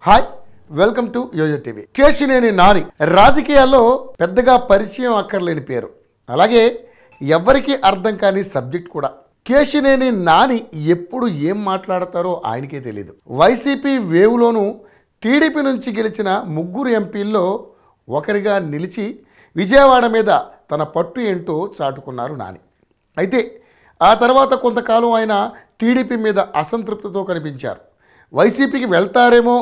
Hi welcome to Yoyo TV. Kesineni Nani రాజకీయాల్లో పెద్దగా పరిచయం అక్కర్లేని పేరు, అలాగే ఎవరికి అర్థం కాని సబ్జెక్ట్ కూడా. కేశినేని నాని ఎప్పుడు ఏం మాట్లాడతారో ఆయనకే తెలియదు. వైసీపీ వేవ్లోనూ టీడీపీ నుంచి గెలిచిన ముగ్గురు ఎంపీల్లో ఒకరిగా నిలిచి విజయవాడ మీద తన పట్టు ఏంటో చాటుకున్నారు నాని. అయితే ఆ తర్వాత కొంతకాలం ఆయన టీడీపీ మీద అసంతృప్తితో కనిపించారు. వైసీపీకి వెళ్తారేమో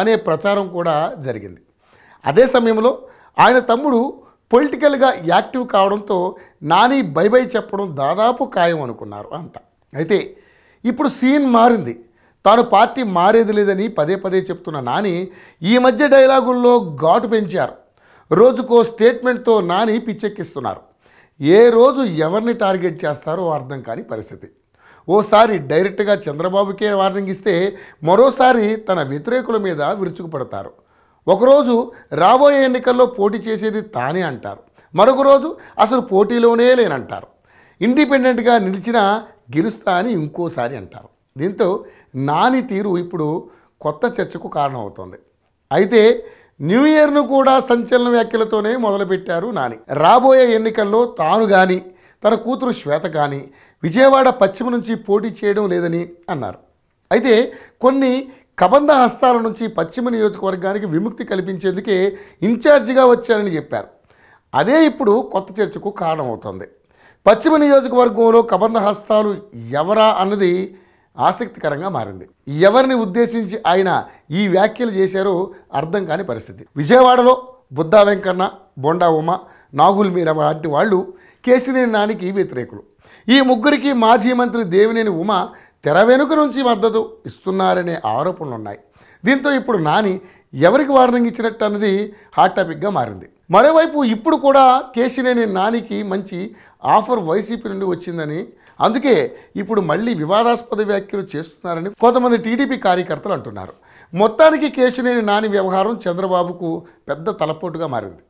అనే ప్రచారం కూడా జరిగింది. అదే సమయంలో ఆయన తమ్ముడు పొలిటికల్గా యాక్టివ్ కావడంతో నాని బై బై చెప్పడం దాదాపు ఖాయం అనుకున్నారు అంతా. అయితే ఇప్పుడు సీన్ మారింది. తాను పార్టీ మారేది లేదని పదే పదే చెప్తున్న నాని ఈ మధ్య డైలాగుల్లో ఘాటు పెంచారు. రోజుకో స్టేట్మెంట్తో నాని పిచ్చెక్కిస్తున్నారు. ఏ రోజు ఎవరిని టార్గెట్ చేస్తారో అర్థం కాని పరిస్థితి. ఓసారి డైరెక్ట్గా చంద్రబాబుకే వార్నింగ్ ఇస్తే మరోసారి తన వ్యతిరేకుల మీద విరుచుకుపడతారు. ఒకరోజు రాబోయే ఎన్నికల్లో పోటీ చేసేది తానే అంటారు, మరొక రోజు అసలు పోటీలోనే లేనంటారు. ఇండిపెండెంట్గా నిలిచినా గెలుస్తా అని ఇంకోసారి అంటారు. దీంతో నాని తీరు ఇప్పుడు కొత్త చర్చకు కారణమవుతోంది. అయితే న్యూ ఇయర్ను కూడా సంచలన వ్యాఖ్యలతోనే మొదలుపెట్టారు నాని. రాబోయే ఎన్నికల్లో తాను కానీ తన కూతురు శ్వేత కానీ విజయవాడ పశ్చిమ నుంచి పోటీ చేయడం లేదని అన్నారు. అయితే కొన్ని కబంధ హస్తాల నుంచి పశ్చిమ నియోజకవర్గానికి విముక్తి కల్పించేందుకే ఇన్ఛార్జిగా వచ్చారని చెప్పారు. అదే ఇప్పుడు కొత్త చర్చకు కారణమవుతోంది. పశ్చిమ నియోజకవర్గంలో కబంధ హస్తాలు ఎవరా అన్నది ఆసక్తికరంగా మారింది. ఎవరిని ఉద్దేశించి ఆయన ఈ వ్యాఖ్యలు చేశారో అర్థం కాని పరిస్థితి. విజయవాడలో బుద్దా వెంకన్న, బొండా ఉమ, నాగుల్ మీరా వంటి వాళ్ళు కేశినేని నానికి వ్యతిరేకులు. ఈ ముగ్గురికి మాజీ మంత్రి దేవినేని ఉమ తెర వెనుక నుంచి మద్దతు ఇస్తున్నారనే ఆరోపణలు ఉన్నాయి. దీంతో ఇప్పుడు నాని ఎవరికి వార్నింగ్ ఇచ్చినట్టు అన్నది హాట్ టాపిక్గా మారింది. మరోవైపు ఇప్పుడు కూడా కేశినేని నానికి మంచి ఆఫర్ వైసీపీ నుండి వచ్చిందని, అందుకే ఇప్పుడు మళ్ళీ వివాదాస్పద వ్యాఖ్యలు చేస్తున్నారని కొంతమంది టీడీపీ కార్యకర్తలు అంటున్నారు. మొత్తానికి కేశినేని నాని వ్యవహారం చంద్రబాబుకు పెద్ద తలపోటుగా మారింది.